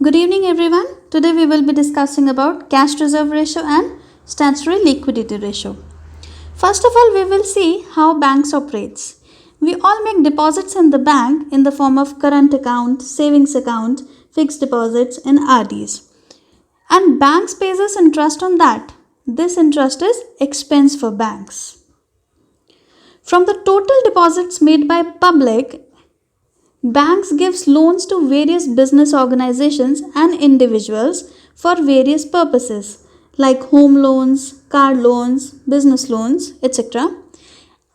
Good evening everyone. Today we will be discussing about cash reserve ratio and statutory liquidity ratio. First of all, we will see how banks operates. We all make deposits in the bank in the form of current account, savings account, fixed deposits and RDs. And banks pays us interest on that. This interest is expense for banks. From the total deposits made by public, banks gives loans to various business organizations and individuals for various purposes like home loans, car loans, business loans, etc.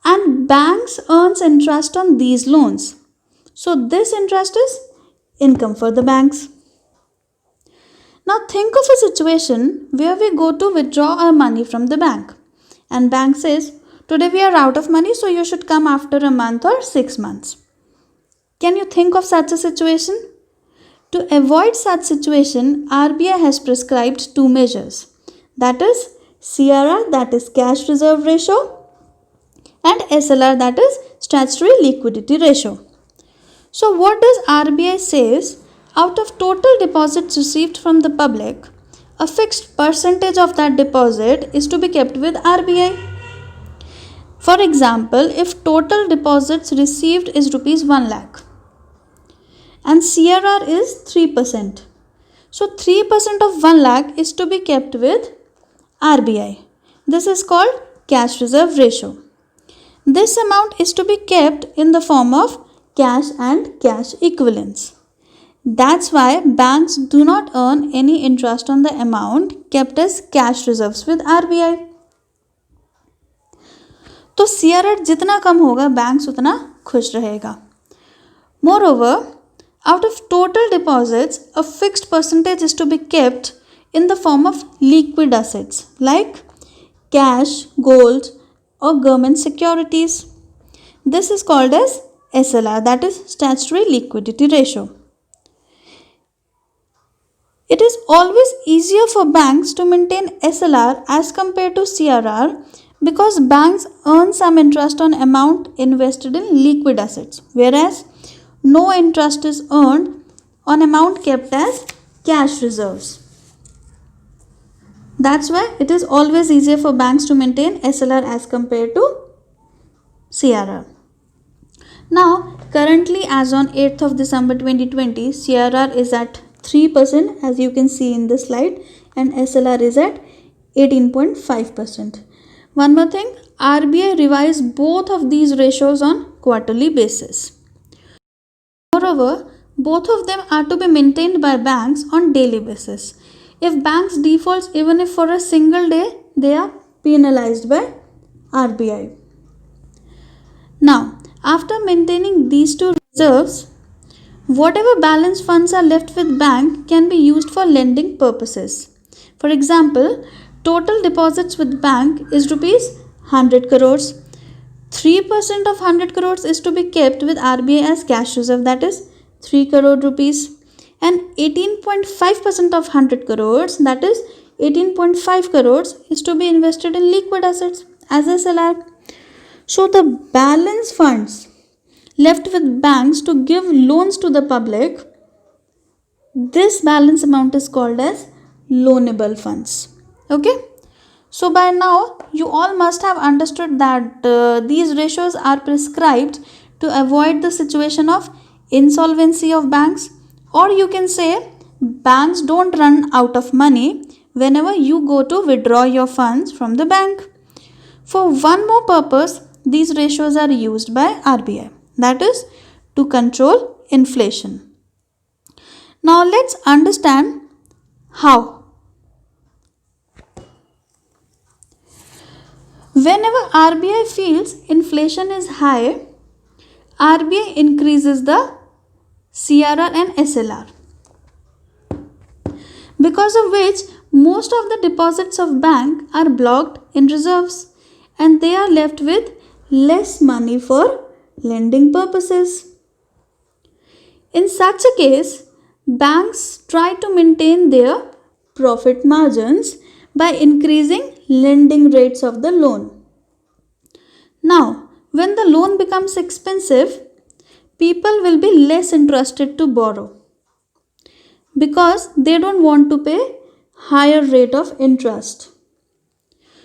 And banks earns interest on these loans. So this interest is income for the banks. Now think of a situation where we go to withdraw our money from the bank and bank says, today we are out of money, so you should come after a month or 6 months. Can you think of such a situation? To avoid such situation, RBI has prescribed two measures. That is CRR, that is cash reserve ratio, and SLR, that is statutory liquidity ratio. So what does RBI says? Out of total deposits received from the public, a fixed percentage of that deposit is to be kept with RBI. For example, if total deposits received is rupees 1 lakh, and CRR is 3%. So 3% of 1 lakh is to be kept with RBI. This is called cash reserve ratio. This amount is to be kept in the form of cash and cash equivalents. That's why banks do not earn any interest on the amount kept as cash reserves with RBI. तो CRR जितना कम होगा banks उतना खुश रहेगा. Moreover, out of total deposits, a fixed percentage is to be kept in the form of liquid assets like cash, gold or government securities. This is called as SLR, that is statutory liquidity ratio. It is always easier for banks to maintain SLR as compared to CRR because banks earn some interest on amount invested in liquid assets, whereas no interest is earned on amount kept as cash reserves. That's why it is always easier for banks to maintain SLR as compared to CRR. Now, currently as on 8th of December 2020, CRR is at 3% as you can see in this slide and SLR is at 18.5%. One more thing, RBI revised both of these ratios on quarterly basis. Moreover, both of them are to be maintained by banks on daily basis. If banks defaults even if for a single day, they are penalized by RBI. Now, after maintaining these two reserves, whatever balance funds are left with bank can be used for lending purposes. For example, total deposits with bank is rupees 100 crores. 3% of 100 crores is to be kept with RBI as cash reserve, that is 3 crore rupees, and 18.5% of 100 crores, that is 18.5 crores, is to be invested in liquid assets as SLR. So the balance funds left with banks to give loans to the public, this balance amount is called as loanable funds. Okay. So by now you all must have understood that these ratios are prescribed to avoid the situation of insolvency of banks, or you can say banks don't run out of money whenever you go to withdraw your funds from the bank. For one more purpose, these ratios are used by RBI, that is to control inflation. Now let's understand how. Whenever RBI feels inflation is high, RBI increases the CRR and SLR, because of which most of the deposits of bank are blocked in reserves and they are left with less money for lending purposes. In such a case, banks try to maintain their profit margins by increasing lending rates of the loan. Now, when the loan becomes expensive, people will be less interested to borrow. because they don't want to pay higher rate of interest.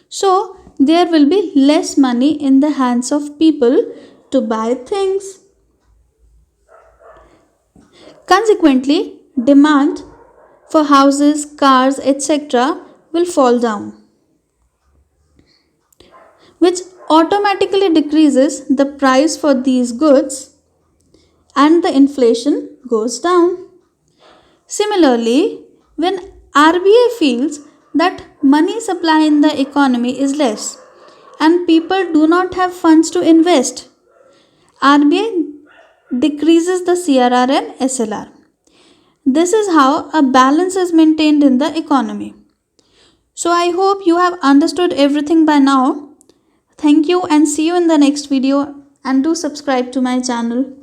So there will be less money in the hands of people to buy things. Consequently, demand for houses, cars, etc. will fall down, which automatically decreases the price for these goods and the inflation goes down. Similarly, when RBI feels that money supply in the economy is less and people do not have funds to invest, RBI decreases the CRR and SLR. This is how a balance is maintained in the economy. So I hope you have understood everything by now. Thank you and see you in the next video, and do subscribe to my channel.